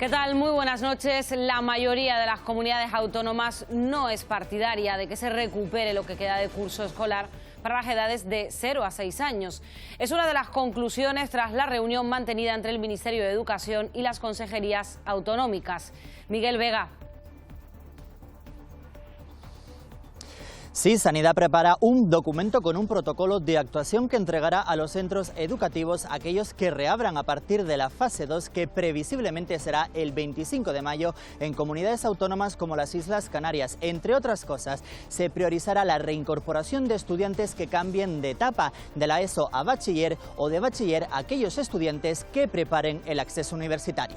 ¿Qué tal? Muy buenas noches. La mayoría de las comunidades autónomas no es partidaria de que se recupere lo que queda de curso escolar para las edades de 0 a 6 años. Es una de las conclusiones tras la reunión mantenida entre el Ministerio de Educación y las consejerías autonómicas. Miguel Vega. Sí, Sanidad prepara un documento con un protocolo de actuación que entregará a los centros educativos aquellos que reabran a partir de la fase 2, que previsiblemente será el 25 de mayo en comunidades autónomas como las Islas Canarias. Entre otras cosas, se priorizará la reincorporación de estudiantes que cambien de etapa, de la ESO a bachiller, o de bachiller a aquellos estudiantes que preparen el acceso universitario.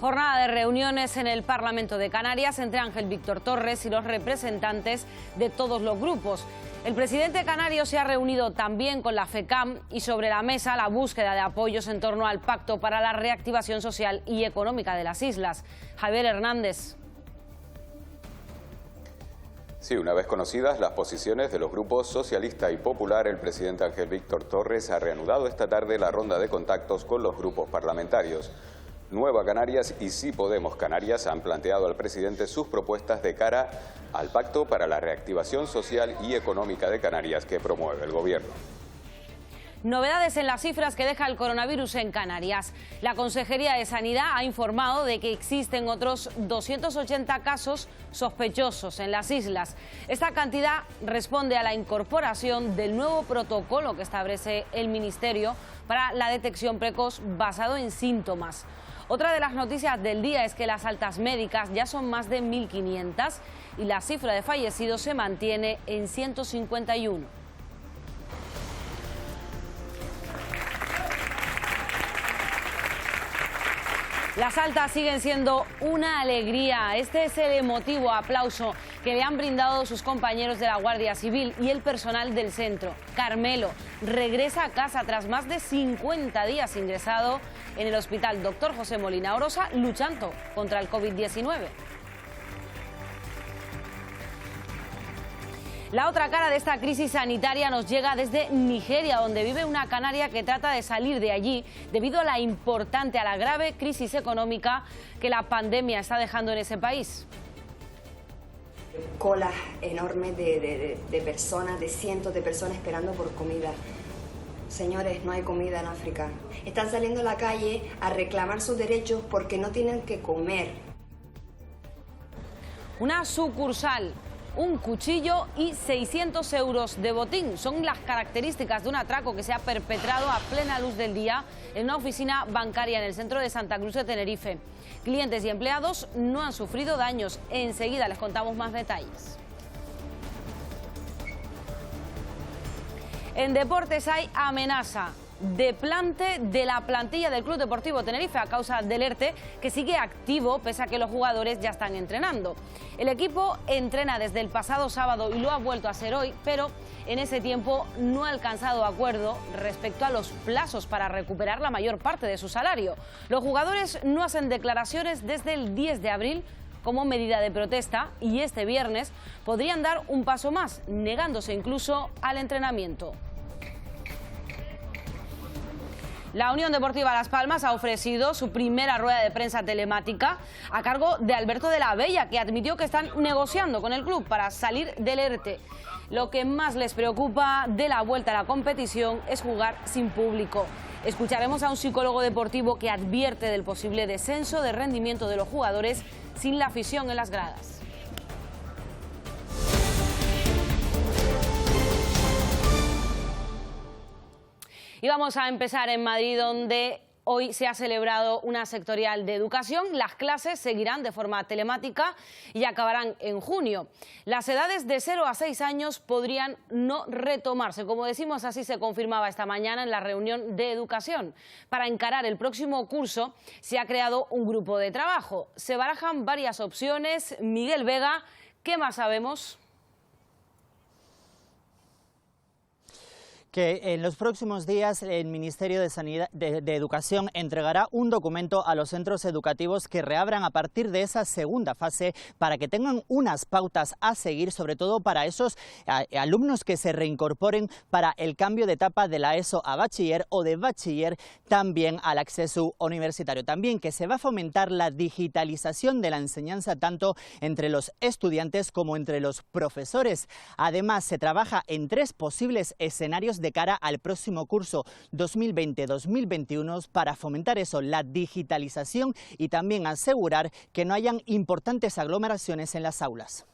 Jornada de reuniones en el Parlamento de Canarias entre Ángel Víctor Torres y los representantes de todos los grupos. El presidente canario se ha reunido también con la FECAM y sobre la mesa la búsqueda de apoyos en torno al Pacto para la Reactivación Social y Económica de las Islas. Javier Hernández. Sí, una vez conocidas las posiciones de los grupos socialista y popular, el presidente Ángel Víctor Torres ha reanudado esta tarde la ronda de contactos con los grupos parlamentarios. Nueva Canarias y Sí Podemos Canarias han planteado al presidente sus propuestas de cara al Pacto para la Reactivación Social y Económica de Canarias que promueve el Gobierno. Novedades en las cifras que deja el coronavirus en Canarias. La Consejería de Sanidad ha informado de que existen otros 280 casos sospechosos en las islas. Esta cantidad responde a la incorporación del nuevo protocolo que establece el Ministerio para la detección precoz basado en síntomas. Otra de las noticias del día es que las altas médicas ya son más de 1.500 y la cifra de fallecidos se mantiene en 151. Las altas siguen siendo una alegría. Este es el emotivo aplauso que le han brindado sus compañeros de la Guardia Civil y el personal del centro. Carmelo regresa a casa tras más de 50 días ingresado en el Hospital Dr. José Molina Orosa, luchando contra el COVID-19. La otra cara de esta crisis sanitaria nos llega desde Nigeria, donde vive una canaria que trata de salir de allí debido a a la grave crisis económica que la pandemia está dejando en ese país. Colas enormes de personas, de cientos de personas esperando por comida. Señores, no hay comida en África. Están saliendo a la calle a reclamar sus derechos porque no tienen que comer. Una sucursal, un cuchillo y 600 euros de botín. Son las características de un atraco que se ha perpetrado a plena luz del día en una oficina bancaria en el centro de Santa Cruz de Tenerife. Clientes y empleados no han sufrido daños. Enseguida les contamos más detalles. En deportes hay amenaza de plante de la plantilla del Club Deportivo Tenerife a causa del ERTE, que sigue activo pese a que los jugadores ya están entrenando. El equipo entrena desde el pasado sábado y lo ha vuelto a hacer hoy, pero en ese tiempo no ha alcanzado acuerdo respecto a los plazos para recuperar la mayor parte de su salario. Los jugadores no hacen declaraciones desde el 10 de abril como medida de protesta y este viernes podrían dar un paso más, negándose incluso al entrenamiento. La Unión Deportiva Las Palmas ha ofrecido su primera rueda de prensa telemática a cargo de Alberto de la Bella, que admitió que están negociando con el club para salir del ERTE. Lo que más les preocupa de la vuelta a la competición es jugar sin público. Escucharemos a un psicólogo deportivo que advierte del posible descenso de rendimiento de los jugadores sin la afición en las gradas. Y vamos a empezar en Madrid, donde hoy se ha celebrado una sectorial de educación. Las clases seguirán de forma telemática y acabarán en junio. Las edades de 0 a 6 años podrían no retomarse. Como decimos, así se confirmaba esta mañana en la reunión de educación. Para encarar el próximo curso se ha creado un grupo de trabajo. Se barajan varias opciones. Miguel Vega, ¿qué más sabemos? que en los próximos días el Ministerio de Educación entregará un documento a los centros educativos que reabran a partir de esa segunda fase para que tengan unas pautas a seguir, sobre todo para esos alumnos que se reincorporen para el cambio de etapa de la ESO a bachiller o de bachiller también al acceso universitario. También que se va a fomentar la digitalización de la enseñanza tanto entre los estudiantes como entre los profesores. Además, se trabaja en 3 posibles escenarios de cara al próximo curso 2020-2021 para fomentar eso, la digitalización y también asegurar que no hayan importantes aglomeraciones en las aulas.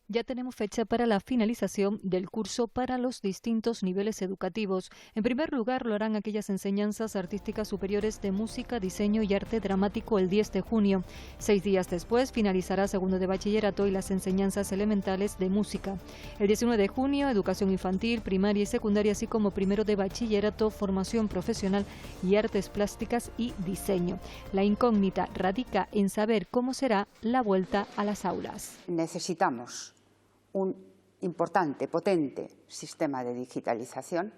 Ya tenemos fecha para la finalización del curso para los distintos niveles educativos. En primer lugar, lo harán aquellas enseñanzas artísticas superiores de música, diseño y arte dramático el 10 de junio. 6 días después finalizará segundo de bachillerato y las enseñanzas elementales de música. El 19 de junio, educación infantil, primaria y secundaria, así como primero de bachillerato, formación profesional y artes plásticas y diseño. La incógnita radica en saber cómo será la vuelta a las aulas. Necesitamos un importante, potente sistema de digitalización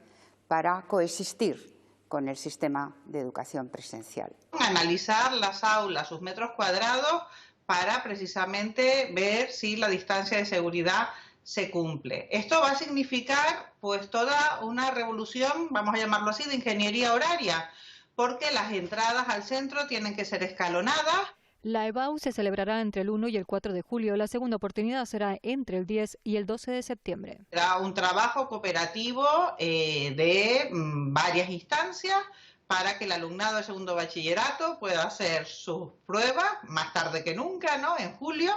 para coexistir con el sistema de educación presencial. Analizar las aulas, sus metros cuadrados, para precisamente ver si la distancia de seguridad se cumple. Esto va a significar pues toda una revolución, vamos a llamarlo así, de ingeniería horaria, porque las entradas al centro tienen que ser escalonadas. La EBAU se celebrará entre el 1 y el 4 de julio. La segunda oportunidad será entre el 10 y el 12 de septiembre. Será un trabajo cooperativo de varias instancias para que el alumnado de segundo bachillerato pueda hacer sus pruebas más tarde que nunca, ¿no? En julio.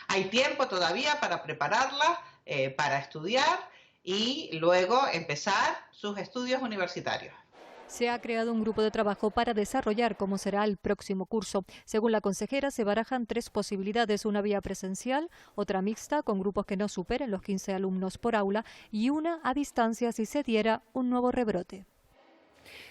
Hay tiempo todavía para prepararlas, para estudiar y luego empezar sus estudios universitarios. Se ha creado un grupo de trabajo para desarrollar cómo será el próximo curso. Según la consejera, se barajan 3 posibilidades: una vía presencial, otra mixta con grupos que no superen los 15 alumnos por aula y una a distancia si se diera un nuevo rebrote.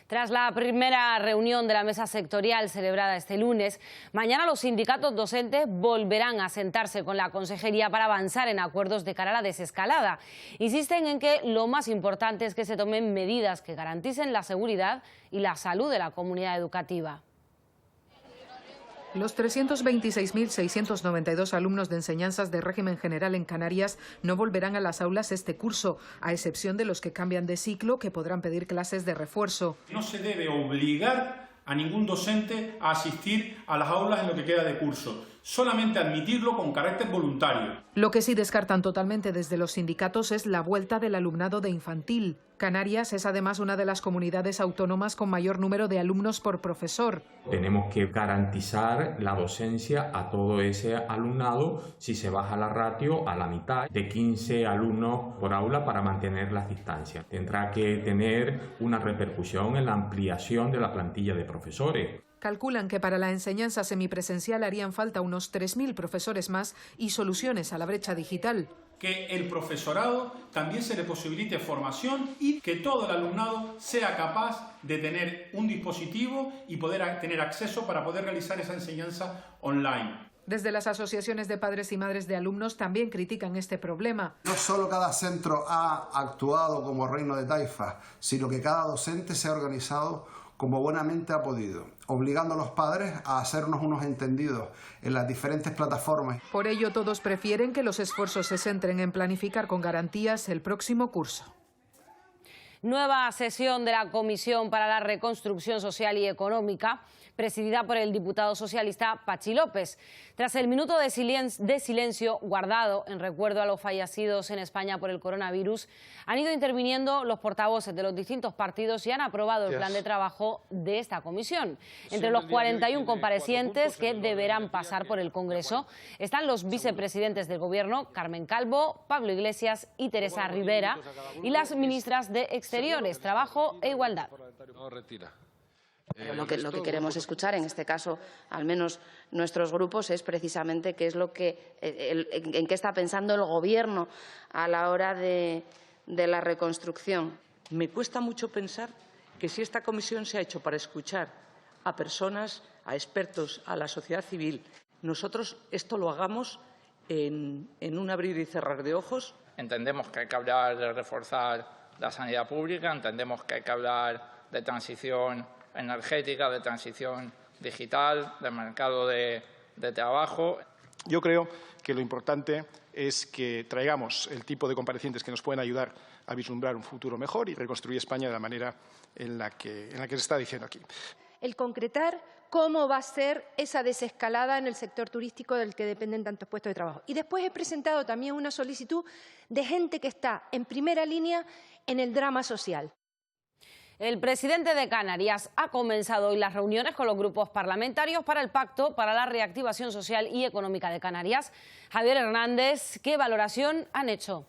Tras la primera reunión de la mesa sectorial celebrada este lunes, mañana los sindicatos docentes volverán a sentarse con la consejería para avanzar en acuerdos de cara a la desescalada. Insisten en que lo más importante es que se tomen medidas que garanticen la seguridad y la salud de la comunidad educativa. Los 326.692 alumnos de enseñanzas de régimen general en Canarias no volverán a las aulas este curso, a excepción de los que cambian de ciclo, que podrán pedir clases de refuerzo. No se debe obligar a ningún docente a asistir a las aulas en lo que queda de curso, solamente admitirlo con carácter voluntario. Lo que sí descartan totalmente desde los sindicatos es la vuelta del alumnado de infantil. Canarias es además una de las comunidades autónomas con mayor número de alumnos por profesor. Tenemos que garantizar la docencia a todo ese alumnado si se baja la ratio a la mitad, de 15 alumnos por aula, para mantener las distancias. Tendrá que tener una repercusión en la ampliación de la plantilla de profesores. Calculan que para la enseñanza semipresencial harían falta unos 3.000 profesores más y soluciones a la brecha digital. Que el profesorado también se le posibilite formación y que todo el alumnado sea capaz de tener un dispositivo y poder tener acceso para poder realizar esa enseñanza online. Desde las asociaciones de padres y madres de alumnos también critican este problema. No solo cada centro ha actuado como reino de taifas, sino que cada docente se ha organizado como buenamente ha podido, obligando a los padres a hacernos unos entendidos en las diferentes plataformas. Por ello, todos prefieren que los esfuerzos se centren en planificar con garantías el próximo curso. Nueva sesión de la Comisión para la Reconstrucción Social y Económica, presidida por el diputado socialista Pachi López. Tras el minuto de silencio guardado en recuerdo a los fallecidos en España por el coronavirus, han ido interviniendo los portavoces de los distintos partidos y han aprobado el plan de trabajo de esta comisión. Entre los 41 comparecientes que deberán pasar por el Congreso están los vicepresidentes del Gobierno, Carmen Calvo, Pablo Iglesias y Teresa Rivera, y las ministras de Exteriores, Trabajo e Igualdad. Lo que queremos escuchar, en este caso, al menos nuestros grupos, es precisamente qué es en qué está pensando el Gobierno a la hora de la reconstrucción. Me cuesta mucho pensar que si esta comisión se ha hecho para escuchar a personas, a expertos, a la sociedad civil, nosotros esto lo hagamos en un abrir y cerrar de ojos. Entendemos que hay que hablar de reforzar la sanidad pública, entendemos que hay que hablar de transición energética, de transición digital, del mercado de trabajo. Yo creo que lo importante es que traigamos el tipo de comparecientes que nos pueden ayudar a vislumbrar un futuro mejor y reconstruir España de la manera en la que se está diciendo aquí. El concretar cómo va a ser esa desescalada en el sector turístico del que dependen tantos puestos de trabajo. Y después he presentado también una solicitud de gente que está en primera línea en el drama social. El presidente de Canarias ha comenzado hoy las reuniones con los grupos parlamentarios para el Pacto para la Reactivación Social y Económica de Canarias. Javier Hernández, ¿qué valoración han hecho?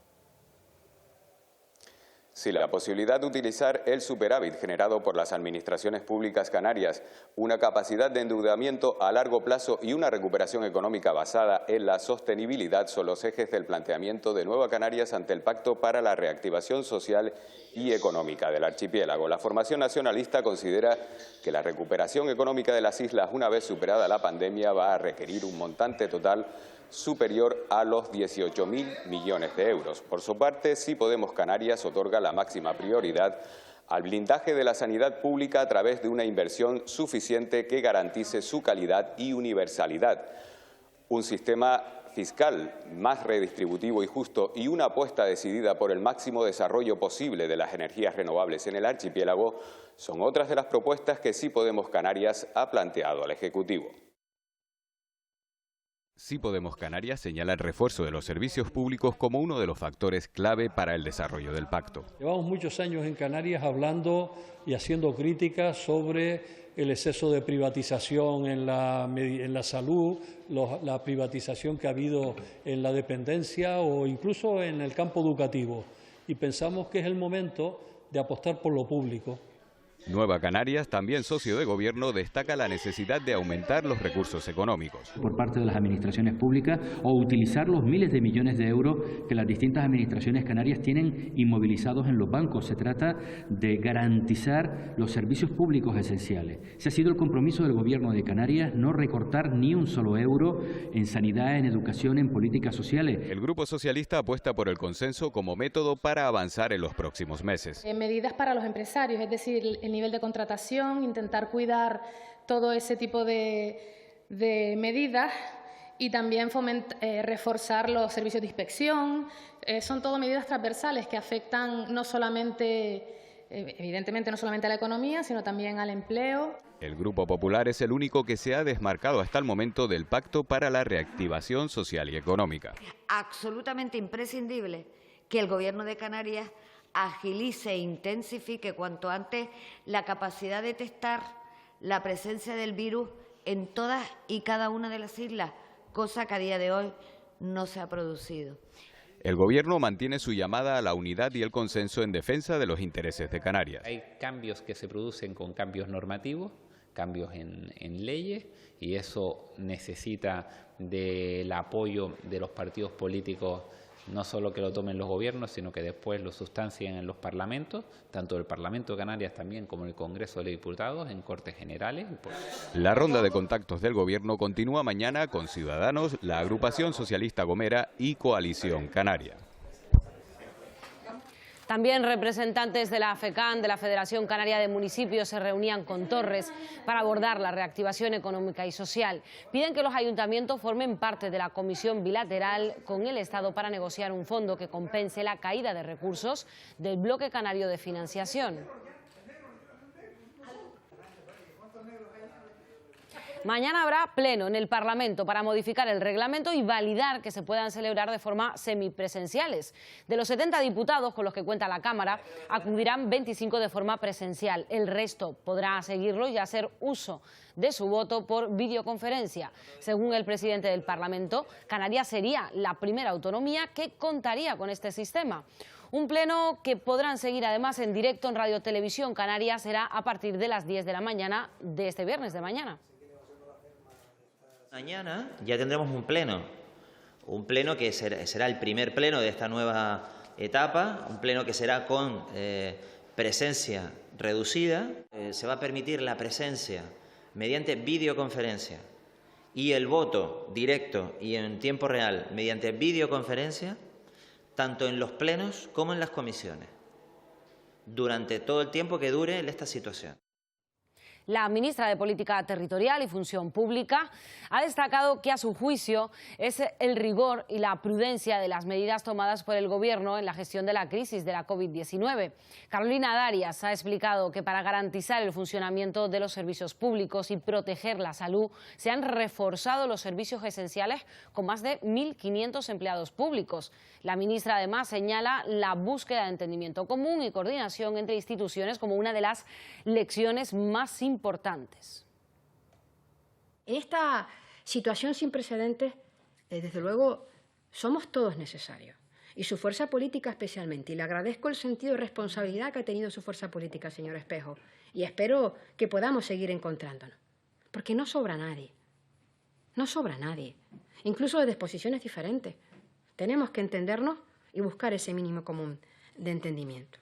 Sí, la posibilidad de utilizar el superávit generado por las administraciones públicas canarias, una capacidad de endeudamiento a largo plazo y una recuperación económica basada en la sostenibilidad son los ejes del planteamiento de Nueva Canarias ante el Pacto para la Reactivación Social y Económica del archipiélago. La formación nacionalista considera que la recuperación económica de las islas, una vez superada la pandemia, va a requerir un montante total superior a los 18.000 millones de euros. Por su parte, Sí Podemos Canarias otorga la máxima prioridad al blindaje de la sanidad pública a través de una inversión suficiente que garantice su calidad y universalidad. Un sistema fiscal más redistributivo y justo y una apuesta decidida por el máximo desarrollo posible de las energías renovables en el archipiélago son otras de las propuestas que Sí Podemos Canarias ha planteado al Ejecutivo. Sí Podemos Canarias señala el refuerzo de los servicios públicos como uno de los factores clave para el desarrollo del pacto. Llevamos muchos años en Canarias hablando y haciendo críticas sobre el exceso de privatización en la salud, la privatización que ha habido en la dependencia o incluso en el campo educativo. Y pensamos que es el momento de apostar por lo público. Nueva Canarias, también socio de gobierno, destaca la necesidad de aumentar los recursos económicos. Por parte de las administraciones públicas o utilizar los miles de millones de euros que las distintas administraciones canarias tienen inmovilizados en los bancos. Se trata de garantizar los servicios públicos esenciales. Ese ha sido el compromiso del gobierno de Canarias, no recortar ni un solo euro en sanidad, en educación, en políticas sociales. El Grupo Socialista apuesta por el consenso como método para avanzar en los próximos meses. Medidas para los empresarios, es decir, el nivel de contratación, intentar cuidar todo ese tipo de medidas y también reforzar los servicios de inspección. Son todo medidas transversales que afectan no solamente, evidentemente, no solamente a la economía, sino también al empleo. El Grupo Popular es el único que se ha desmarcado hasta el momento del Pacto para la Reactivación Social y Económica. Absolutamente imprescindible que el Gobierno de Canarias agilice e intensifique cuanto antes la capacidad de detectar la presencia del virus en todas y cada una de las islas, cosa que a día de hoy no se ha producido. El Gobierno mantiene su llamada a la unidad y el consenso en defensa de los intereses de Canarias. Hay cambios que se producen con cambios normativos, cambios en leyes, y eso necesita del apoyo de los partidos políticos, no solo que lo tomen los gobiernos, sino que después lo sustancien en los parlamentos, tanto el Parlamento de Canarias también como el Congreso de Diputados, en Cortes Generales. La ronda de contactos del Gobierno continúa mañana con Ciudadanos, la Agrupación Socialista Gomera y Coalición Canaria. También representantes de la FECAN, de la Federación Canaria de Municipios, se reunían con Torres para abordar la reactivación económica y social. Piden que los ayuntamientos formen parte de la comisión bilateral con el Estado para negociar un fondo que compense la caída de recursos del bloque canario de financiación. Mañana habrá pleno en el Parlamento para modificar el reglamento y validar que se puedan celebrar de forma semipresenciales. De los 70 diputados con los que cuenta la Cámara, acudirán 25 de forma presencial. El resto podrá seguirlo y hacer uso de su voto por videoconferencia. Según el presidente del Parlamento, Canarias sería la primera autonomía que contaría con este sistema. Un pleno que podrán seguir además en directo en Radio Televisión Canaria será a partir de las 10 de la mañana de este viernes de mañana. Mañana ya tendremos un pleno que será el primer pleno de esta nueva etapa, un pleno que será con presencia reducida. Se va a permitir la presencia mediante videoconferencia y el voto directo y en tiempo real mediante videoconferencia tanto en los plenos como en las comisiones, durante todo el tiempo que dure esta situación. La ministra de Política Territorial y Función Pública ha destacado que, a su juicio, es el rigor y la prudencia de las medidas tomadas por el Gobierno en la gestión de la crisis de la COVID-19. Carolina Darias ha explicado que, para garantizar el funcionamiento de los servicios públicos y proteger la salud, se han reforzado los servicios esenciales con más de 1.500 empleados públicos. La ministra además señala la búsqueda de entendimiento común y coordinación entre instituciones como una de las lecciones más importantes. En esta situación sin precedentes, desde luego, somos todos necesarios, y su fuerza política especialmente. Y le agradezco el sentido de responsabilidad que ha tenido su fuerza política, señor Espejo, y espero que podamos seguir encontrándonos, porque no sobra nadie, incluso desde posiciones diferentes. Tenemos que entendernos y buscar ese mínimo común de entendimiento.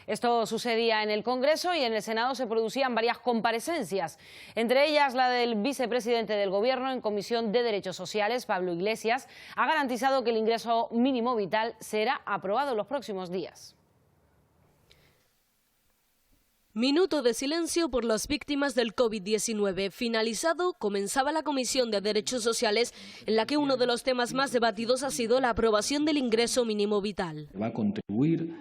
Esto sucedía en el Congreso, y en el Senado se producían varias comparecencias, entre ellas la del vicepresidente del Gobierno en Comisión de Derechos Sociales, Pablo Iglesias. Ha garantizado que el ingreso mínimo vital será aprobado en los próximos días. Minuto de silencio por las víctimas del COVID-19. Finalizado, comenzaba la Comisión de Derechos Sociales, en la que uno de los temas más debatidos ha sido la aprobación del ingreso mínimo vital. Va a contribuir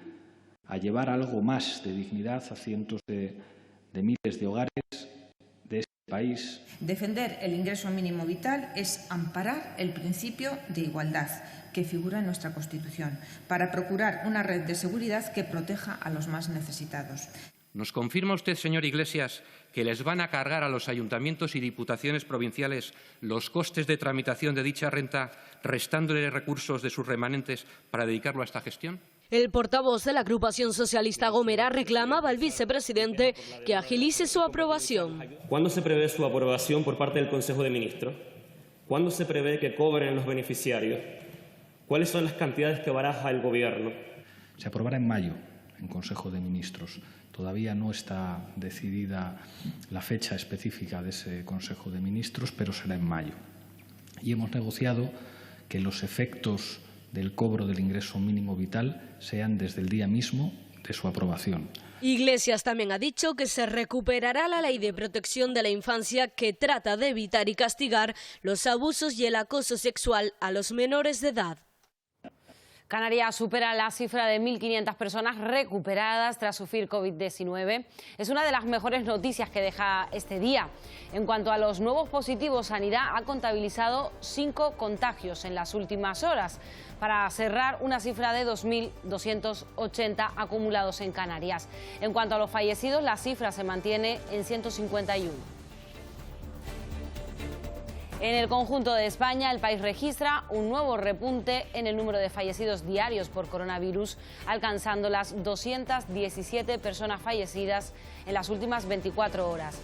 a llevar algo más de dignidad a cientos de miles de hogares de este país. Defender el ingreso mínimo vital es amparar el principio de igualdad que figura en nuestra Constitución, para procurar una red de seguridad que proteja a los más necesitados. ¿Nos confirma usted, señor Iglesias, que les van a cargar a los ayuntamientos y diputaciones provinciales los costes de tramitación de dicha renta, restándole recursos de sus remanentes para dedicarlo a esta gestión? El portavoz de la agrupación socialista Gomera reclamaba al vicepresidente que agilice su aprobación. ¿Cuándo se prevé su aprobación por parte del Consejo de Ministros? ¿Cuándo se prevé que cobren los beneficiarios? ¿Cuáles son las cantidades que baraja el Gobierno? Se aprobará en mayo en Consejo de Ministros. Todavía no está decidida la fecha específica de ese Consejo de Ministros, pero será en mayo. Y hemos negociado que los efectos del cobro del ingreso mínimo vital sean desde el día mismo de su aprobación. Iglesias también ha dicho que se recuperará la Ley de Protección de la Infancia, que trata de evitar y castigar los abusos y el acoso sexual a los menores de edad. Canarias supera la cifra de 1.500 personas recuperadas tras sufrir COVID-19. Es una de las mejores noticias que deja este día. En cuanto a los nuevos positivos, Sanidad ha contabilizado 5 contagios en las últimas horas, para cerrar una cifra de 2.280 acumulados en Canarias. En cuanto a los fallecidos, la cifra se mantiene en 151. En el conjunto de España, el país registra un nuevo repunte en el número de fallecidos diarios por coronavirus, alcanzando las 217 personas fallecidas en las últimas 24 horas.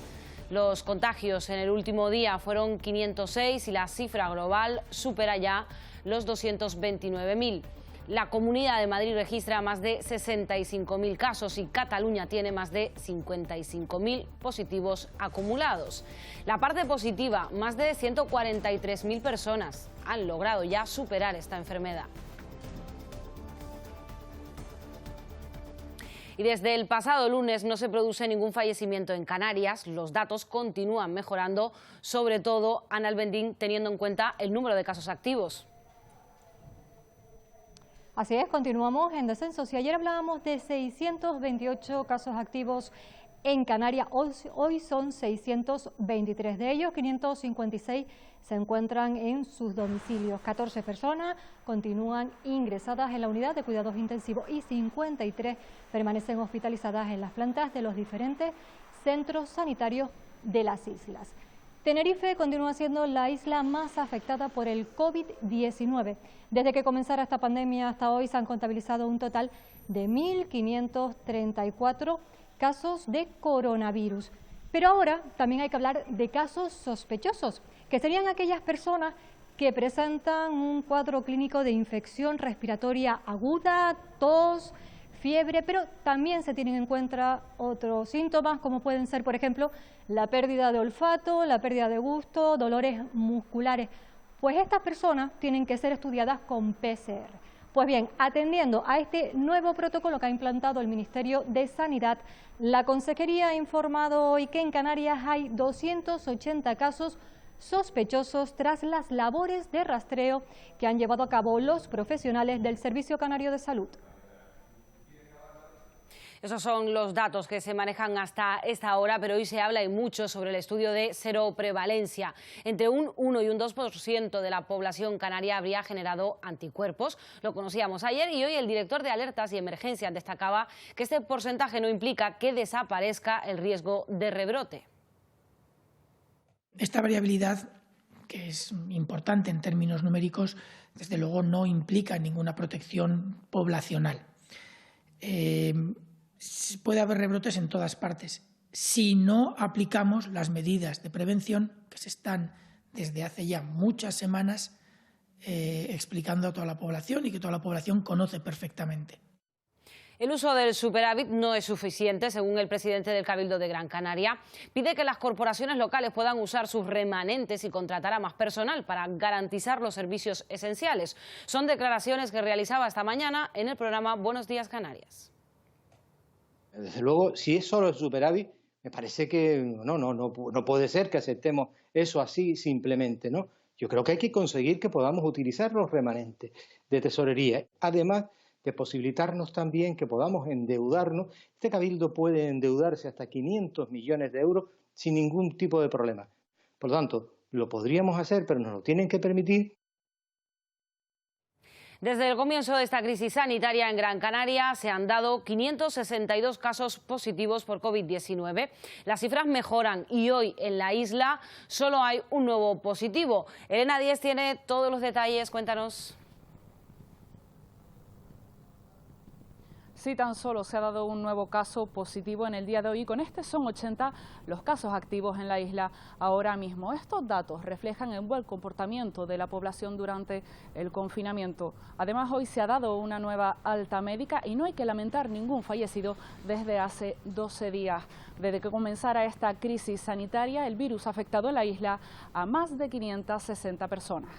Los contagios en el último día fueron 506 y la cifra global supera ya los 229.000. La Comunidad de Madrid registra más de 65.000 casos y Cataluña tiene más de 55.000 positivos acumulados. La parte positiva, más de 143.000 personas han logrado ya superar esta enfermedad. Y desde el pasado lunes no se produce ningún fallecimiento en Canarias. Los datos continúan mejorando, sobre todo, Ana Albendín, teniendo en cuenta el número de casos activos. Así es, continuamos en descenso. Si ayer hablábamos de 628 casos activos en Canarias, hoy son 623. De ellos, 556 se encuentran en sus domicilios. 14 personas continúan ingresadas en la unidad de cuidados intensivos y 53 permanecen hospitalizadas en las plantas de los diferentes centros sanitarios de las islas. Tenerife continúa siendo la isla más afectada por el COVID-19. Desde que comenzara esta pandemia hasta hoy se han contabilizado un total de 1.534 casos de coronavirus. Pero ahora también hay que hablar de casos sospechosos, que serían aquellas personas que presentan un cuadro clínico de infección respiratoria aguda, tos, fiebre, pero también se tienen en cuenta otros síntomas, como pueden ser, por ejemplo, la pérdida de olfato, la pérdida de gusto, dolores musculares. Pues estas personas tienen que ser estudiadas con PCR. Pues bien, atendiendo a este nuevo protocolo que ha implantado el Ministerio de Sanidad, la Consejería ha informado hoy que en Canarias hay 280 casos sospechosos tras las labores de rastreo que han llevado a cabo los profesionales del Servicio Canario de Salud. Esos son los datos que se manejan hasta esta hora, pero hoy se habla y mucho sobre el estudio de seroprevalencia. Entre un 1 y un 2% de la población canaria habría generado anticuerpos. Lo conocíamos ayer y hoy el director de Alertas y Emergencias destacaba que este porcentaje no implica que desaparezca el riesgo de rebrote. Esta variabilidad, que es importante en términos numéricos, desde luego no implica ninguna protección poblacional. Puede haber rebrotes en todas partes si no aplicamos las medidas de prevención que se están desde hace ya muchas semanas explicando a toda la población y que toda la población conoce perfectamente. El uso del superávit no es suficiente, según el presidente del Cabildo de Gran Canaria. Pide que las corporaciones locales puedan usar sus remanentes y contratar a más personal para garantizar los servicios esenciales. Son declaraciones que realizaba esta mañana en el programa Buenos Días Canarias. Desde luego, si es solo el superávit, me parece que no puede ser que aceptemos eso así simplemente, ¿no? Yo creo que hay que conseguir que podamos utilizar los remanentes de tesorería, además de posibilitarnos también que podamos endeudarnos. Este cabildo puede endeudarse hasta 500 millones de euros sin ningún tipo de problema. Por lo tanto, lo podríamos hacer, pero nos lo tienen que permitir. Desde el comienzo de esta crisis sanitaria en Gran Canaria se han dado 562 casos positivos por COVID-19. Las cifras mejoran y hoy en la isla solo hay un nuevo positivo. Elena Díez tiene todos los detalles, cuéntanos. Sí, tan solo se ha dado un nuevo caso positivo en el día de hoy. Con este son 80 los casos activos en la isla ahora mismo. Estos datos reflejan el buen comportamiento de la población durante el confinamiento. Además, hoy se ha dado una nueva alta médica y no hay que lamentar ningún fallecido desde hace 12 días. Desde que comenzara esta crisis sanitaria, el virus ha afectado en la isla a más de 560 personas.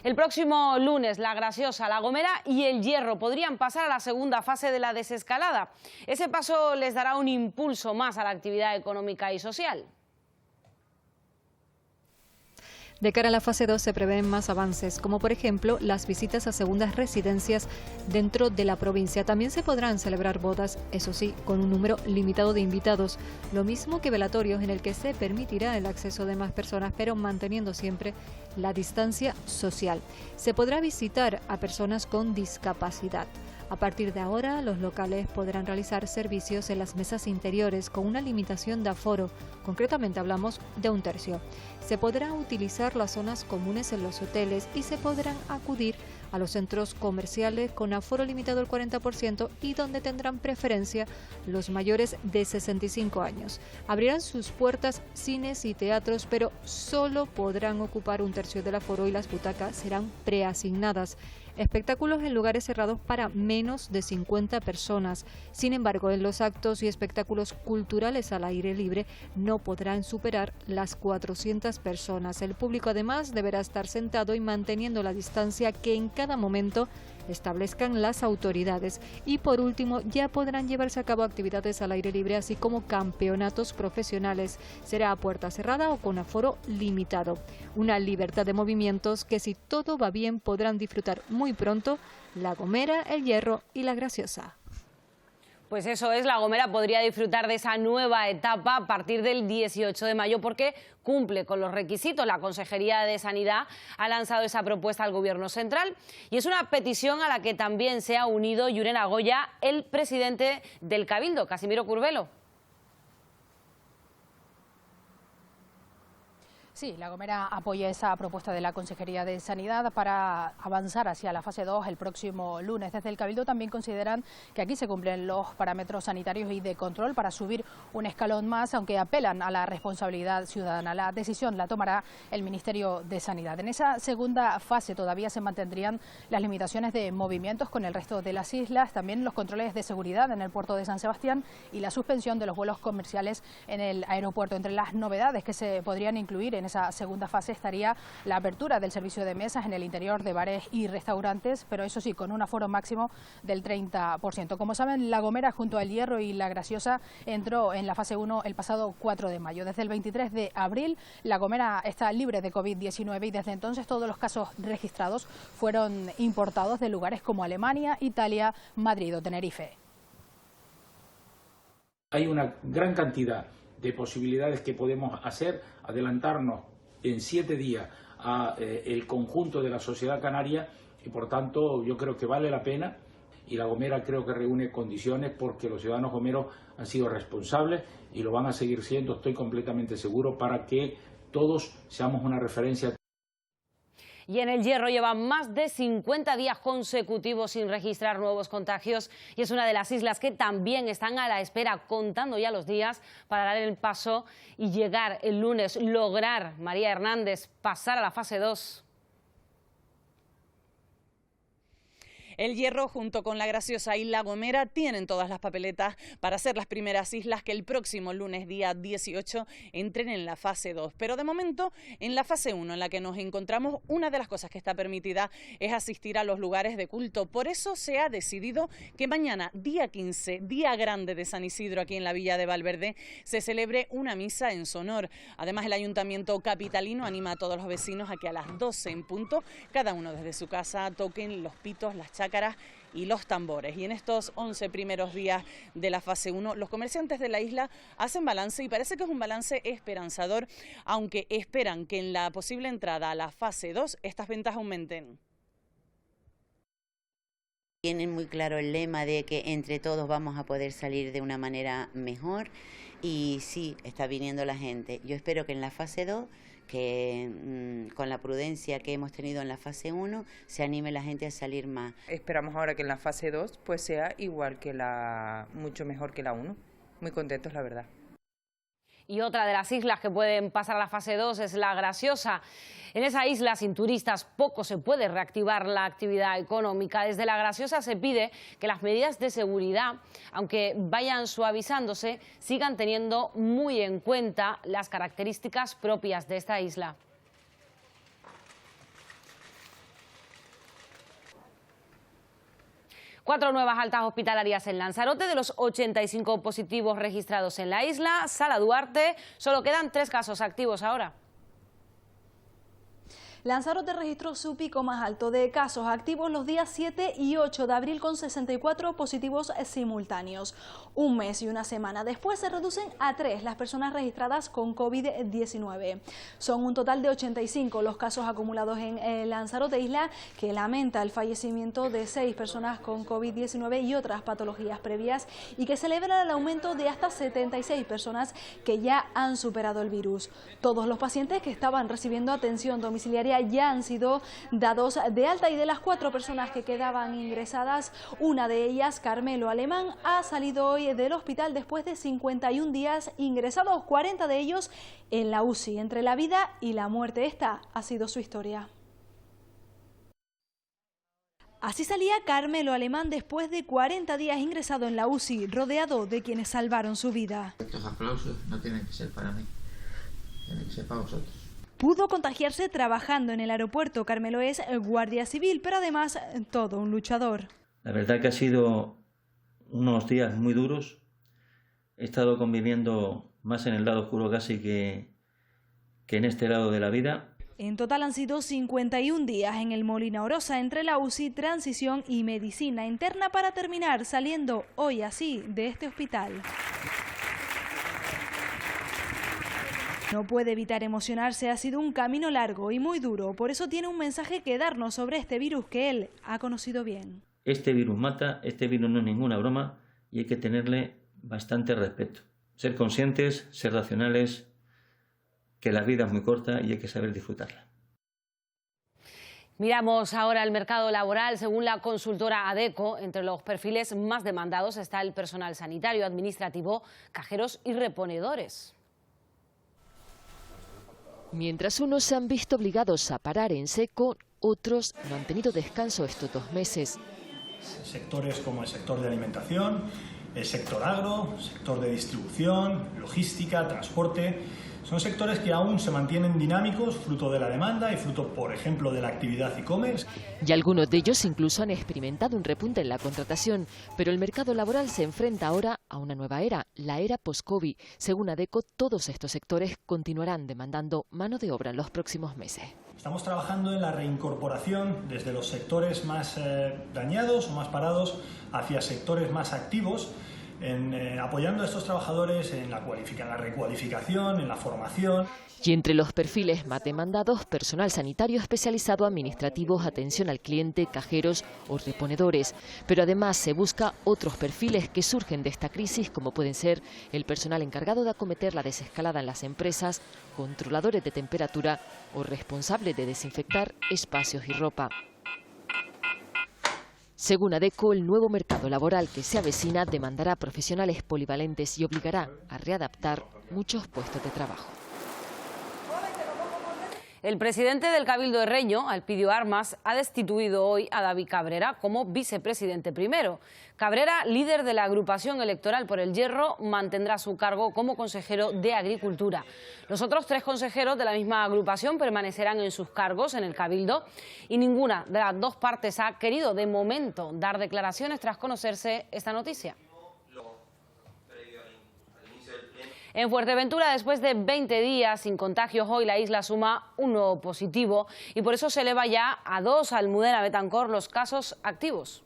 El próximo lunes, La Graciosa, La Gomera y El Hierro podrían pasar a la segunda fase de la desescalada. Ese paso les dará un impulso más a la actividad económica y social. De cara a la fase 2 se prevén más avances, como por ejemplo las visitas a segundas residencias dentro de la provincia. También se podrán celebrar bodas, eso sí, con un número limitado de invitados, lo mismo que velatorios en el que se permitirá el acceso de más personas, pero manteniendo siempre la distancia social. Se podrá visitar a personas con discapacidad. A partir de ahora, los locales podrán realizar servicios en las mesas interiores con una limitación de aforo, concretamente hablamos de 1/3. Se podrá utilizar las zonas comunes en los hoteles y se podrán acudir a los centros comerciales con aforo limitado al 40% y donde tendrán preferencia los mayores de 65 años. Abrirán sus puertas cines y teatros, pero solo podrán ocupar 1/3 del aforo y las butacas serán preasignadas. Espectáculos en lugares cerrados para menos de 50 personas. Sin embargo, en los actos y espectáculos culturales al aire libre no podrán superar las 400 personas. El público además deberá estar sentado y manteniendo la distancia que en cada momento establezcan las autoridades. Y por último, ya podrán llevarse a cabo actividades al aire libre, así como campeonatos profesionales. Será a puerta cerrada o con aforo limitado. Una libertad de movimientos que, si todo va bien, podrán disfrutar muy pronto La Gomera, El Hierro y La Graciosa. Pues eso es, La Gomera podría disfrutar de esa nueva etapa a partir del 18 de mayo porque cumple con los requisitos. La Consejería de Sanidad ha lanzado esa propuesta al Gobierno central y es una petición a la que también se ha unido Julen Agoya, el presidente del Cabildo, Casimiro Curbelo. Sí, La Gomera apoya esa propuesta de la Consejería de Sanidad para avanzar hacia la fase 2 el próximo lunes. Desde el Cabildo también consideran que aquí se cumplen los parámetros sanitarios y de control para subir un escalón más, aunque apelan a la responsabilidad ciudadana. La decisión la tomará el Ministerio de Sanidad. En esa segunda fase todavía se mantendrían las limitaciones de movimientos con el resto de las islas, también los controles de seguridad en el puerto de San Sebastián y la suspensión de los vuelos comerciales en el aeropuerto. Entre las novedades que se podrían incluir en en esa segunda fase estaría la apertura del servicio de mesas en el interior de bares y restaurantes, pero eso sí, con un aforo máximo del 30%. Como saben, La Gomera junto al Hierro y La Graciosa entró en la fase 1 el pasado 4 de mayo. Desde el 23 de abril, La Gomera está libre de COVID-19 y desde entonces todos los casos registrados fueron importados de lugares como Alemania, Italia, Madrid o Tenerife. Hay una gran cantidad de posibilidades que podemos hacer, adelantarnos en 7 días a el conjunto de la sociedad canaria y por tanto yo creo que vale la pena y La Gomera creo que reúne condiciones porque los ciudadanos gomeros han sido responsables y lo van a seguir siendo, estoy completamente seguro, para que todos seamos una referencia. Y en el Hierro llevan más de 50 días consecutivos sin registrar nuevos contagios y es una de las islas que también están a la espera, contando ya los días para dar el paso y llegar el lunes, lograr, María Hernández, pasar a la fase 2. El Hierro, junto con La Graciosa y La Gomera, tienen todas las papeletas para ser las primeras islas que el próximo lunes, día 18, entren en la fase 2. Pero de momento, en la fase 1, en la que nos encontramos, una de las cosas que está permitida es asistir a los lugares de culto. Por eso se ha decidido que mañana, día 15, día grande de San Isidro, aquí en la Villa de Valverde, se celebre una misa en su honor. Además, el Ayuntamiento capitalino anima a todos los vecinos a que a las 12 en punto, cada uno desde su casa, toquen los pitos, las chácaras y los tambores. Y en estos 11 primeros días de la fase 1, los comerciantes de la isla hacen balance y parece que es un balance esperanzador, aunque esperan que en la posible entrada a la fase 2 estas ventas aumenten. Tienen muy claro el lema de que entre todos vamos a poder salir de una manera mejor y sí, está viniendo la gente. Yo espero que en la fase 2, que con la prudencia que hemos tenido en la fase 1, se anime la gente a salir más. Esperamos ahora que en la fase 2 pues sea igual que mucho mejor que la 1. Muy contentos, la verdad. Y otra de las islas que pueden pasar a la fase 2 es La Graciosa. En esa isla, sin turistas, poco se puede reactivar la actividad económica. Desde La Graciosa se pide que las medidas de seguridad, aunque vayan suavizándose, sigan teniendo muy en cuenta las características propias de esta isla. Cuatro nuevas altas hospitalarias en Lanzarote. De los 85 positivos registrados en la isla, Sala Duarte, solo quedan 3 casos activos ahora. Lanzarote registró su pico más alto de casos activos los días 7 y 8 de abril con 64 positivos simultáneos. Un mes y una semana después se reducen a 3 las personas registradas con COVID-19. Son un total de 85 los casos acumulados en Lanzarote, isla que lamenta el fallecimiento de 6 personas con COVID-19 y otras patologías previas y que celebra el aumento de hasta 76 personas que ya han superado el virus. Todos los pacientes que estaban recibiendo atención domiciliaria ya han sido dados de alta y de las 4 personas que quedaban ingresadas, una de ellas, Carmelo Alemán, ha salido hoy del hospital después de 51 días ingresados, 40 de ellos en la UCI. Entre la vida y la muerte, esta ha sido su historia. Así salía Carmelo Alemán después de 40 días ingresado en la UCI, rodeado de quienes salvaron su vida. Estos aplausos no tienen que ser para mí, tienen que ser para vosotros. Pudo contagiarse trabajando en el aeropuerto. Carmelo es guardia civil, pero además todo un luchador. La verdad que ha sido unos días muy duros. He estado conviviendo más en el lado oscuro casi que en este lado de la vida. En total han sido 51 días en el Molina Orosa entre la UCI, transición y medicina interna para terminar saliendo hoy así de este hospital. No puede evitar emocionarse, ha sido un camino largo y muy duro, por eso tiene un mensaje que darnos sobre este virus que él ha conocido bien. Este virus mata, este virus no es ninguna broma y hay que tenerle bastante respeto. Ser conscientes, ser racionales, que la vida es muy corta y hay que saber disfrutarla. Miramos ahora el mercado laboral. Según la consultora ADECO, entre los perfiles más demandados está el personal sanitario, administrativo, cajeros y reponedores. Mientras unos se han visto obligados a parar en seco, otros no han tenido descanso estos 2 meses. Sectores como el sector de alimentación, el sector agro, el sector de distribución, logística, transporte, Son sectores que aún se mantienen dinámicos, fruto de la demanda y fruto, por ejemplo, de la actividad e-commerce. Y algunos de ellos incluso han experimentado un repunte en la contratación, pero el mercado laboral se enfrenta ahora a una nueva era, la era post-COVID. Según ADECO, todos estos sectores continuarán demandando mano de obra en los próximos meses. Estamos trabajando en la reincorporación desde los sectores más dañados o más parados hacia sectores más activos, apoyando a estos trabajadores en la recualificación, en la formación. Y entre los perfiles más demandados, personal sanitario especializado, administrativos, atención al cliente, cajeros o reponedores. Pero además se busca otros perfiles que surgen de esta crisis, como pueden ser el personal encargado de acometer la desescalada en las empresas, controladores de temperatura o responsables de desinfectar espacios y ropa. Según ADECO, el nuevo mercado laboral que se avecina demandará profesionales polivalentes y obligará a readaptar muchos puestos de trabajo. El presidente del Cabildo de Reño, Elpidio Armas, ha destituido hoy a David Cabrera como vicepresidente primero. Cabrera, líder de la agrupación electoral por el Hierro, mantendrá su cargo como consejero de Agricultura. Los otros 3 consejeros de la misma agrupación permanecerán en sus cargos en el Cabildo y ninguna de las dos partes ha querido de momento dar declaraciones tras conocerse esta noticia. En Fuerteventura, después de 20 días sin contagios, hoy la isla suma un nuevo positivo y por eso se eleva ya a 2 Almudena Betancor los casos activos.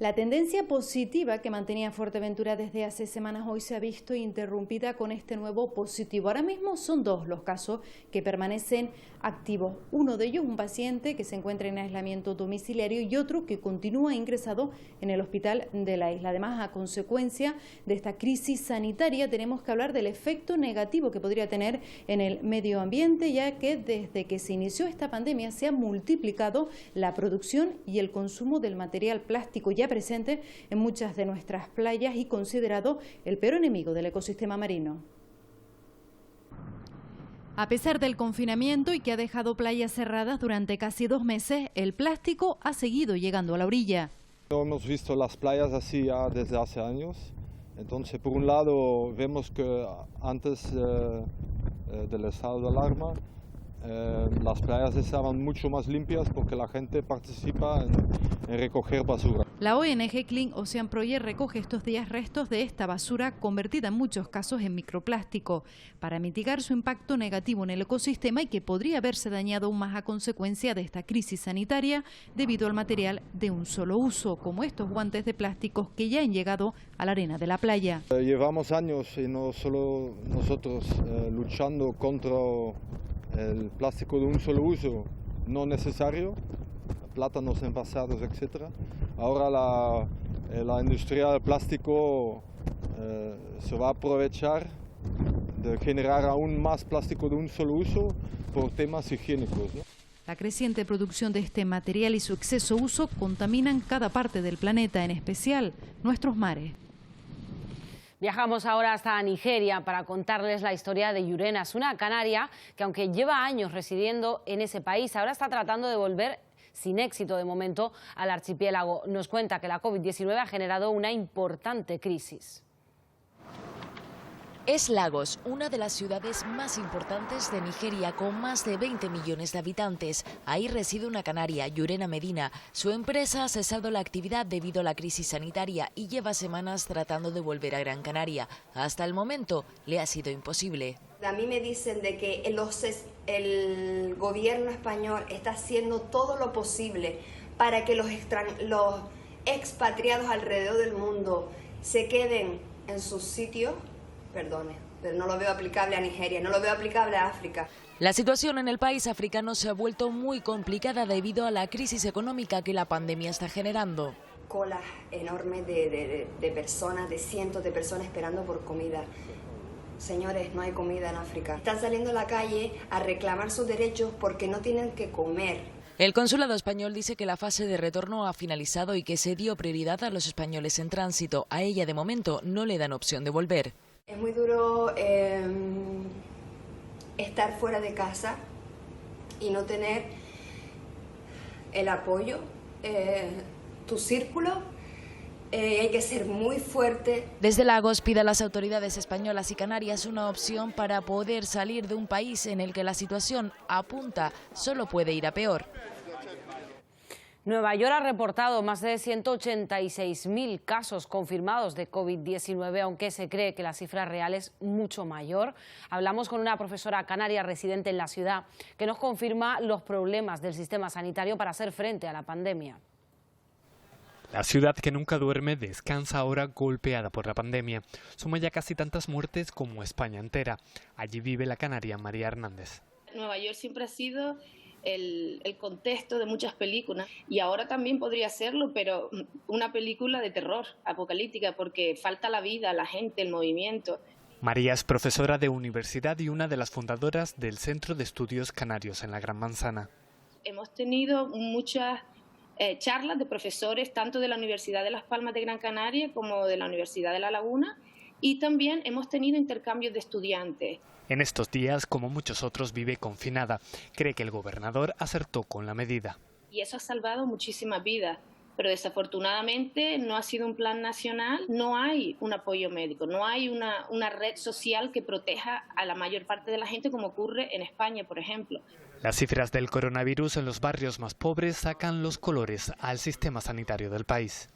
La tendencia positiva que mantenía Fuerteventura desde hace semanas hoy se ha visto interrumpida con este nuevo positivo. Ahora mismo son 2 los casos que permanecen activos. Uno de ellos, un paciente que se encuentra en aislamiento domiciliario y otro que continúa ingresado en el hospital de la isla. Además, a consecuencia de esta crisis sanitaria, tenemos que hablar del efecto negativo que podría tener en el medio ambiente, ya que desde que se inició esta pandemia se ha multiplicado la producción y el consumo del material plástico ya presente en muchas de nuestras playas y considerado el peor enemigo del ecosistema marino. A pesar del confinamiento y que ha dejado playas cerradas durante casi 2 meses, el plástico ha seguido llegando a la orilla. Hemos visto las playas así ya desde hace años. Entonces, por un lado, vemos que antes del estado de alarma, las playas estaban mucho más limpias porque la gente participa en recoger basura. La ONG Clean Ocean Project recoge estos días restos de esta basura convertida en muchos casos en microplástico para mitigar su impacto negativo en el ecosistema y que podría haberse dañado aún más a consecuencia de esta crisis sanitaria debido al material de un solo uso, como estos guantes de plásticos que ya han llegado a la arena de la playa. Llevamos años y no solo nosotros luchando contra el plástico de un solo uso no necesario, plátanos envasados, etc. Ahora la industria del plástico se va a aprovechar de generar aún más plástico de un solo uso por temas higiénicos, ¿no? La creciente producción de este material y su exceso uso contaminan cada parte del planeta, en especial nuestros mares. Viajamos ahora hasta Nigeria para contarles la historia de Yurenas, una canaria que aunque lleva años residiendo en ese país, ahora está tratando de volver sin éxito de momento al archipiélago. Nos cuenta que la COVID-19 ha generado una importante crisis. Es Lagos, una de las ciudades más importantes de Nigeria, con más de 20 millones de habitantes. Ahí reside una canaria, Yurena Medina. Su empresa ha cesado la actividad debido a la crisis sanitaria y lleva semanas tratando de volver a Gran Canaria. Hasta el momento le ha sido imposible. A mí me dicen de que el gobierno español está haciendo todo lo posible para que los expatriados alrededor del mundo se queden en sus sitios. Perdone, pero no lo veo aplicable a Nigeria, no lo veo aplicable a África. La situación en el país africano se ha vuelto muy complicada debido a la crisis económica que la pandemia está generando. Colas enormes de personas, de cientos de personas esperando por comida. Señores, no hay comida en África. Están saliendo a la calle a reclamar sus derechos porque no tienen que comer. El consulado español dice que la fase de retorno ha finalizado y que se dio prioridad a los españoles en tránsito. A ella, de momento, no le dan opción de volver. Es muy duro estar fuera de casa y no tener el apoyo, tu círculo hay que ser muy fuerte. Desde Lagos pide a las autoridades españolas y canarias una opción para poder salir de un país en el que la situación apunta solo puede ir a peor. Nueva York ha reportado más de 186.000 casos confirmados de COVID-19, aunque se cree que la cifra real es mucho mayor. Hablamos con una profesora canaria residente en la ciudad que nos confirma los problemas del sistema sanitario para hacer frente a la pandemia. La ciudad que nunca duerme descansa ahora golpeada por la pandemia. Suma ya casi tantas muertes como España entera. Allí vive la canaria María Hernández. Nueva York siempre ha sido el contexto de muchas películas y ahora también podría serlo, pero una película de terror, apocalíptica, porque falta la vida, la gente, el movimiento. María es profesora de universidad y una de las fundadoras del Centro de Estudios Canarios en la Gran Manzana. Hemos tenido muchas charlas de profesores tanto de la Universidad de Las Palmas de Gran Canaria como de la Universidad de La Laguna, y también hemos tenido intercambios de estudiantes. En estos días, como muchos otros, vive confinada. Cree que el gobernador acertó con la medida. Y eso ha salvado muchísimas vidas, pero desafortunadamente no ha sido un plan nacional, no hay un apoyo médico, no hay una red social que proteja a la mayor parte de la gente como ocurre en España, por ejemplo. Las cifras del coronavirus en los barrios más pobres sacan los colores al sistema sanitario del país.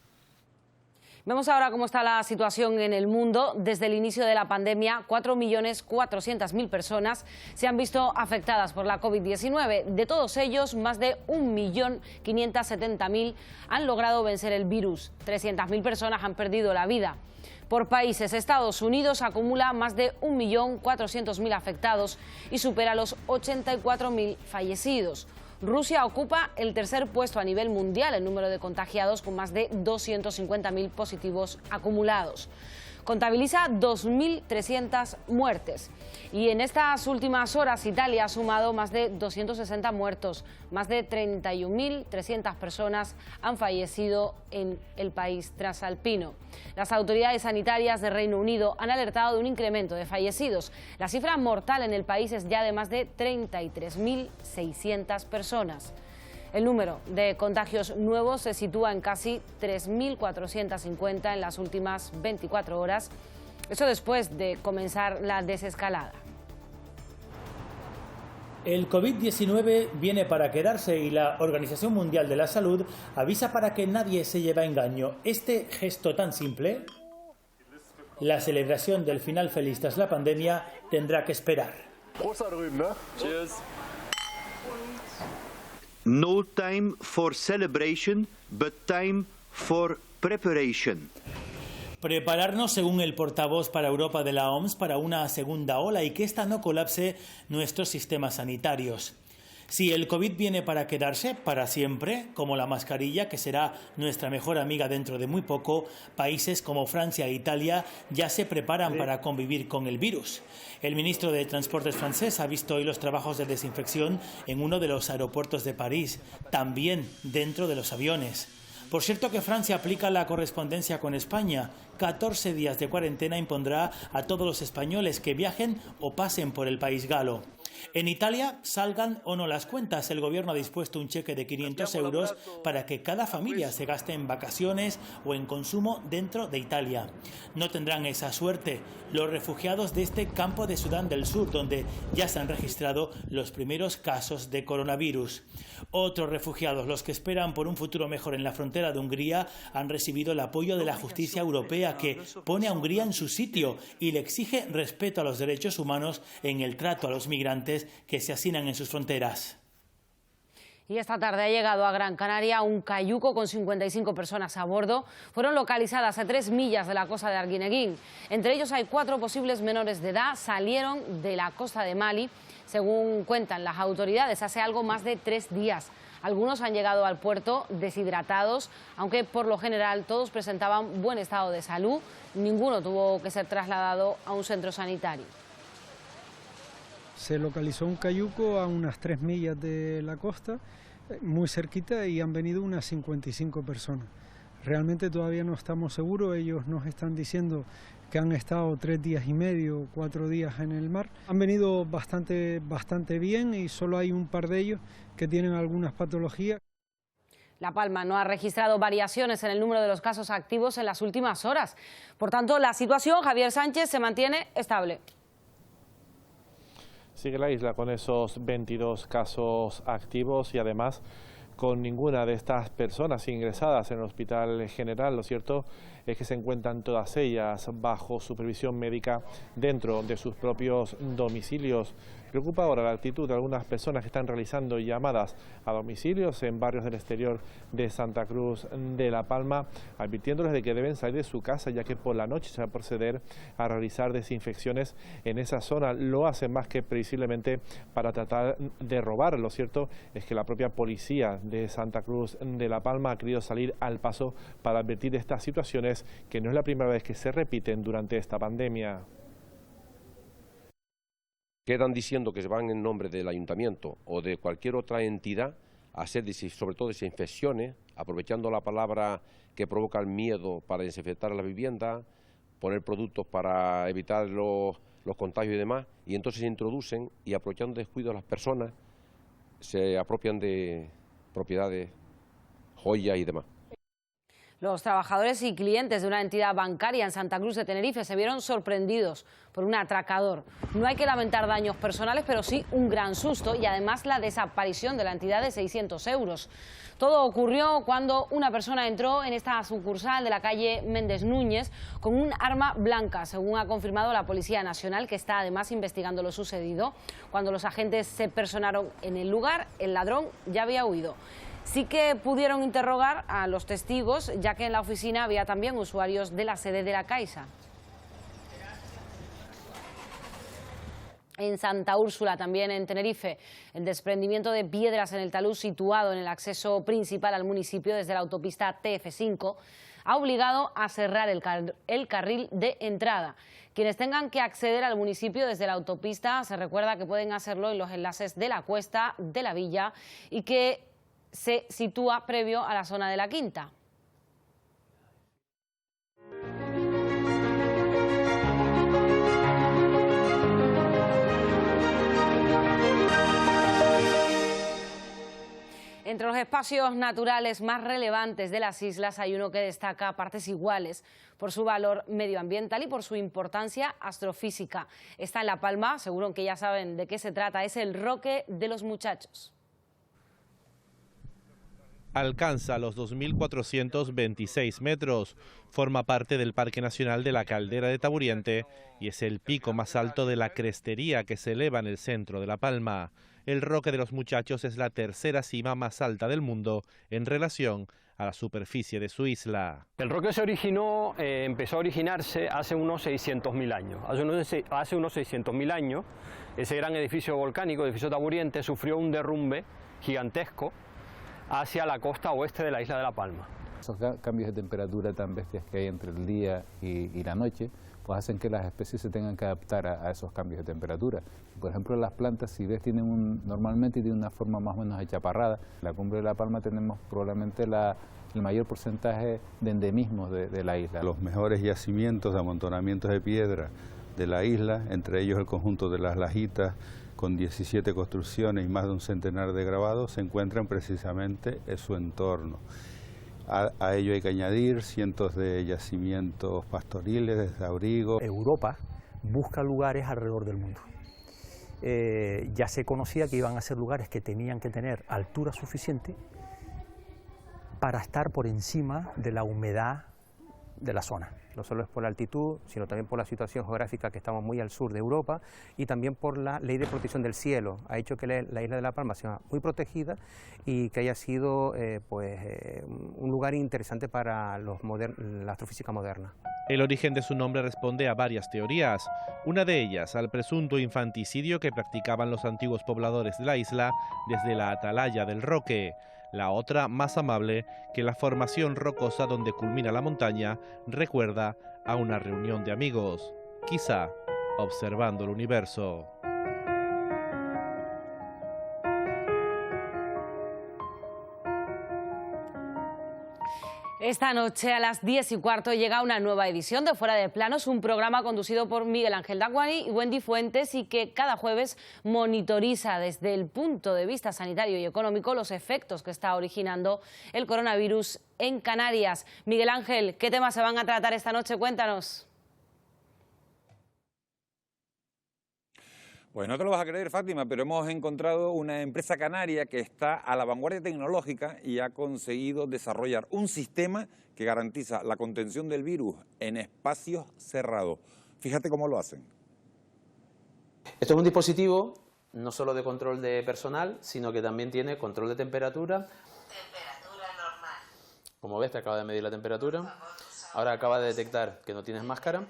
Vemos ahora cómo está la situación en el mundo. Desde el inicio de la pandemia, 4.400.000 personas se han visto afectadas por la COVID-19. De todos ellos, más de 1.570.000 han logrado vencer el virus. 300.000 personas han perdido la vida. Por países, Estados Unidos acumula más de 1.400.000 afectados y supera los 84.000 fallecidos. Rusia ocupa el tercer puesto a nivel mundial en número de contagiados, con más de 250.000 positivos acumulados. Contabiliza 2.300 muertes. Y en estas últimas horas Italia ha sumado más de 260 muertos. Más de 31.300 personas han fallecido en el país transalpino. Las autoridades sanitarias de Reino Unido han alertado de un incremento de fallecidos. La cifra mortal en el país es ya de más de 33.600 personas. El número de contagios nuevos se sitúa en casi 3.450 en las últimas 24 horas. Eso después de comenzar la desescalada. El COVID-19 viene para quedarse y la Organización Mundial de la Salud avisa para que nadie se lleve a engaño. Este gesto tan simple, la celebración del final feliz tras la pandemia, tendrá que esperar. No time for celebration, but time for preparation. Prepararnos, según el portavoz para Europa de la OMS, para una segunda ola y que ésta no colapse nuestros sistemas sanitarios. Si el COVID viene para quedarse, para siempre, como la mascarilla, que será nuestra mejor amiga dentro de muy poco, países como Francia e Italia ya se preparan para convivir con el virus. El ministro de Transportes francés ha visto hoy los trabajos de desinfección en uno de los aeropuertos de París, también dentro de los aviones. Por cierto que Francia aplica la correspondencia con España. 14 días de cuarentena impondrá a todos los españoles que viajen o pasen por el país galo. En Italia, salgan o no las cuentas, el gobierno ha dispuesto un cheque de 500 euros para que cada familia se gaste en vacaciones o en consumo dentro de Italia. No tendrán esa suerte los refugiados de este campo de Sudán del Sur, donde ya se han registrado los primeros casos de coronavirus. Otros refugiados, los que esperan por un futuro mejor en la frontera de Hungría, han recibido el apoyo de la justicia europea, que pone a Hungría en su sitio y le exige respeto a los derechos humanos en el trato a los migrantes que se hacinan en sus fronteras. Y esta tarde ha llegado a Gran Canaria un cayuco con 55 personas a bordo. Fueron localizadas a 3 millas de la costa de Arguineguín. Entre ellos hay 4 posibles menores de edad. Salieron de la costa de Mali, según cuentan las autoridades, hace algo más de 3 días. Algunos han llegado al puerto deshidratados, aunque por lo general todos presentaban buen estado de salud. Ninguno tuvo que ser trasladado a un centro sanitario. Se localizó un cayuco a unas 3 millas de la costa, muy cerquita, y han venido unas 55 personas. Realmente todavía no estamos seguros, ellos nos están diciendo que han estado 3 días y medio, 4 días en el mar. Han venido bastante bien y solo hay un par de ellos que tienen algunas patologías. La Palma no ha registrado variaciones en el número de los casos activos en las últimas horas. Por tanto, la situación, Javier Sánchez, se mantiene estable. Sigue la isla con esos 22 casos activos y además con ninguna de estas personas ingresadas en el Hospital General. Lo cierto es que se encuentran todas ellas bajo supervisión médica dentro de sus propios domicilios. Preocupa ahora la actitud de algunas personas que están realizando llamadas a domicilios en barrios del exterior de Santa Cruz de La Palma, advirtiéndoles de que deben salir de su casa, ya que por la noche se va a proceder a realizar desinfecciones en esa zona. Lo hacen más que previsiblemente para tratar de robar. Lo cierto es que la propia policía de Santa Cruz de La Palma ha querido salir al paso para advertir de estas situaciones que no es la primera vez que se repiten durante esta pandemia. Quedan diciendo que se van en nombre del ayuntamiento o de cualquier otra entidad a hacer sobre todo desinfecciones, aprovechando la palabra que provoca el miedo para desinfectar la vivienda, poner productos para evitar los contagios y demás, y entonces se introducen y aprovechando el descuido de las personas, se apropian de propiedades, joyas y demás. Los trabajadores y clientes de una entidad bancaria en Santa Cruz de Tenerife se vieron sorprendidos por un atracador. No hay que lamentar daños personales, pero sí un gran susto y además la desaparición de la entidad de 600 euros. Todo ocurrió cuando una persona entró en esta sucursal de la calle Méndez Núñez con un arma blanca, según ha confirmado la Policía Nacional, que está además investigando lo sucedido. Cuando los agentes se personaron en el lugar, el ladrón ya había huido. Sí que pudieron interrogar a los testigos, ya que en la oficina había también usuarios de la sede de la Caixa. En Santa Úrsula, también en Tenerife, el desprendimiento de piedras en el talud situado en el acceso principal al municipio desde la autopista TF5 ha obligado a cerrar el carril de entrada. Quienes tengan que acceder al municipio desde la autopista, se recuerda que pueden hacerlo en los enlaces de la Cuesta, de la Villa y que se sitúa previo a la zona de la Quinta. Entre los espacios naturales más relevantes de las islas hay uno que destaca a partes iguales por su valor medioambiental y por su importancia astrofísica. Está en La Palma, seguro que ya saben de qué se trata, es el Roque de los Muchachos. Alcanza los 2.426 metros, forma parte del Parque Nacional de la Caldera de Taburiente y es el pico más alto de la crestería que se eleva en el centro de La Palma. El Roque de los Muchachos es la tercera cima más alta del mundo en relación a la superficie de su isla. El Roque se originó, empezó a originarse hace unos 600.000 años. Hace unos 600.000 años, ese gran edificio volcánico, el edificio Taburiente, sufrió un derrumbe gigantesco hacia la costa oeste de la isla de La Palma. Esos cambios de temperatura tan bestias que hay entre el día y la noche, pues hacen que las especies se tengan que adaptar a esos cambios de temperatura. Por ejemplo, las plantas, si ves, normalmente tienen una forma más o menos achaparrada. En la cumbre de La Palma tenemos probablemente el mayor porcentaje de endemismos de la isla. Los mejores yacimientos de amontonamientos de piedra de la isla, entre ellos el conjunto de las Lajitas, con 17 construcciones y más de un centenar de grabados, se encuentran precisamente en su entorno. A ello hay que añadir cientos de yacimientos pastoriles, desde abrigos. Europa busca lugares alrededor del mundo. Ya se conocía que iban a ser lugares que tenían que tener altura suficiente para estar por encima de la humedad de la zona. No solo es por la altitud, sino también por la situación geográfica, que estamos muy al sur de Europa, y también por la ley de protección del cielo. Ha hecho que la isla de La Palma sea muy protegida y que haya sido un lugar interesante para la astrofísica moderna. El origen de su nombre responde a varias teorías. Una de ellas al presunto infanticidio que practicaban los antiguos pobladores de la isla desde la atalaya del Roque. La otra, más amable, que la formación rocosa donde culmina la montaña recuerda a una reunión de amigos, quizá observando el universo. Esta noche a las 10:15 llega una nueva edición de Fuera de Planos, un programa conducido por Miguel Ángel Daguani y Wendy Fuentes y que cada jueves monitoriza desde el punto de vista sanitario y económico los efectos que está originando el coronavirus en Canarias. Miguel Ángel, ¿qué temas se van a tratar esta noche? Cuéntanos. Pues no te lo vas a creer, Fátima, pero hemos encontrado una empresa canaria que está a la vanguardia tecnológica y ha conseguido desarrollar un sistema que garantiza la contención del virus en espacios cerrados. Fíjate cómo lo hacen. Esto es un dispositivo no solo de control de personal, sino que también tiene control de temperatura. Temperatura normal. Como ves, te acaba de medir la temperatura. Ahora acaba de detectar que no tienes máscara.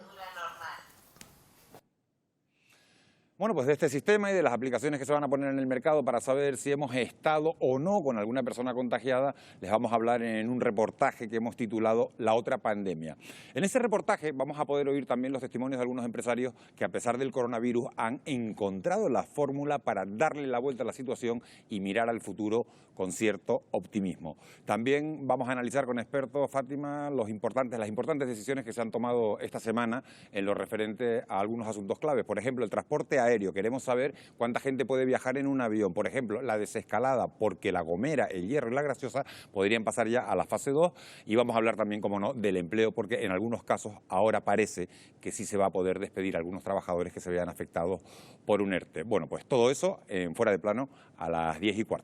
Bueno, pues de este sistema y de las aplicaciones que se van a poner en el mercado para saber si hemos estado o no con alguna persona contagiada, les vamos a hablar en un reportaje que hemos titulado La otra pandemia. En ese reportaje vamos a poder oír también los testimonios de algunos empresarios que a pesar del coronavirus han encontrado la fórmula para darle la vuelta a la situación y mirar al futuro con cierto optimismo. También vamos a analizar con expertos, Fátima, las importantes decisiones que se han tomado esta semana en lo referente a algunos asuntos claves. Por ejemplo, el transporte aéreo. Queremos saber cuánta gente puede viajar en un avión. Por ejemplo, la desescalada, porque La Gomera, El Hierro y La Graciosa podrían pasar ya a la fase 2. Y vamos a hablar también, como no, del empleo, porque en algunos casos ahora parece que sí se va a poder despedir a algunos trabajadores que se vean afectados por un ERTE. Bueno, pues todo eso en Fuera de Plano a las 10:15.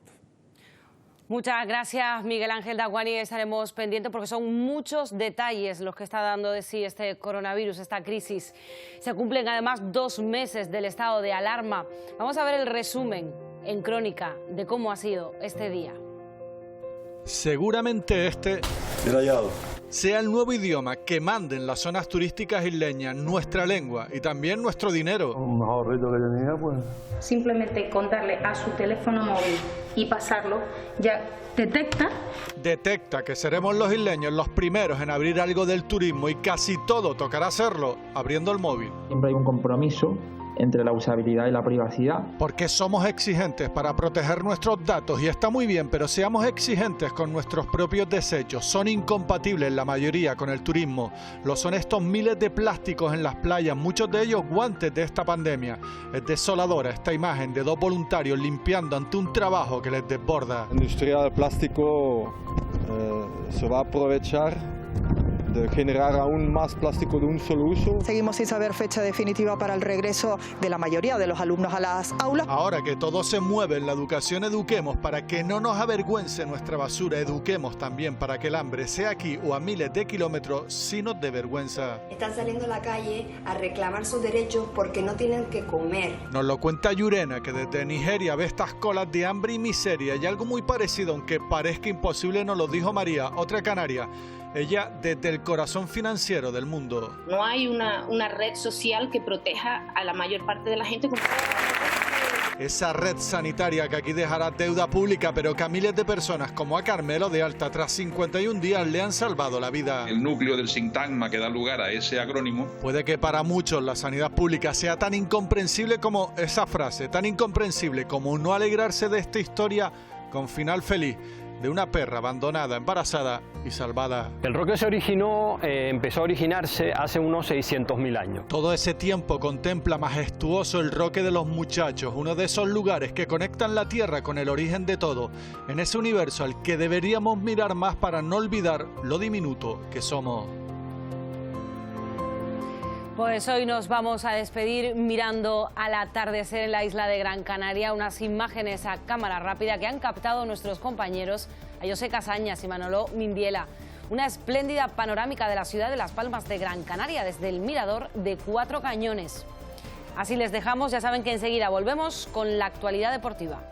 Muchas gracias, Miguel Ángel Daguani. Estaremos pendientes porque son muchos detalles los que está dando de sí este coronavirus, esta crisis. Se cumplen además 2 meses del estado de alarma. Vamos a ver el resumen en Crónica de cómo ha sido este día. Seguramente este sea el nuevo idioma que mande en las zonas turísticas isleñas nuestra lengua y también nuestro dinero. Un mejor reto que tenía, pues. Simplemente contarle a su teléfono móvil y pasarlo, ya detecta que seremos los isleños los primeros en abrir algo del turismo y casi todo tocará hacerlo abriendo el móvil. Siempre hay un compromiso entre la usabilidad y la privacidad. Porque somos exigentes para proteger nuestros datos y está muy bien, pero seamos exigentes con nuestros propios desechos. Son incompatibles la mayoría con el turismo. Lo son estos miles de plásticos en las playas, muchos de ellos guantes de esta pandemia. Es desoladora esta imagen de 2 voluntarios limpiando ante un trabajo que les desborda. La industria del plástico se va a aprovechar de generar aún más plástico de un solo uso. Seguimos sin saber fecha definitiva para el regreso de la mayoría de los alumnos a las aulas. Ahora que todo se mueve en la educación, eduquemos para que no nos avergüence nuestra basura. Eduquemos también para que el hambre, sea aquí o a miles de kilómetros, sí nos dé vergüenza. Están saliendo a la calle a reclamar sus derechos porque no tienen que comer. Nos lo cuenta Yurena, que desde Nigeria ve estas colas de hambre y miseria. Y algo muy parecido, aunque parezca imposible, nos lo dijo María, otra canaria. Ella desde el corazón financiero del mundo. No hay una red social que proteja a la mayor parte de la gente. Esa red sanitaria que aquí dejará deuda pública, pero que a miles de personas como a Carmelo de Alta, tras 51 días le han salvado la vida. El núcleo del sintagma que da lugar a ese acrónimo. Puede que para muchos la sanidad pública sea tan incomprensible como esa frase, tan incomprensible como no alegrarse de esta historia con final feliz de una perra abandonada, embarazada y salvada. El roque empezó a originarse hace unos 600.000 años. Todo ese tiempo contempla majestuoso el Roque de los Muchachos, uno de esos lugares que conectan la tierra con el origen de todo, en ese universo al que deberíamos mirar más para no olvidar lo diminuto que somos. Pues hoy nos vamos a despedir mirando al atardecer en la isla de Gran Canaria, unas imágenes a cámara rápida que han captado nuestros compañeros a José Casañas y Manolo Mindiela. Una espléndida panorámica de la ciudad de Las Palmas de Gran Canaria desde el mirador de 4 Cañones. Así les dejamos, ya saben que enseguida volvemos con la actualidad deportiva.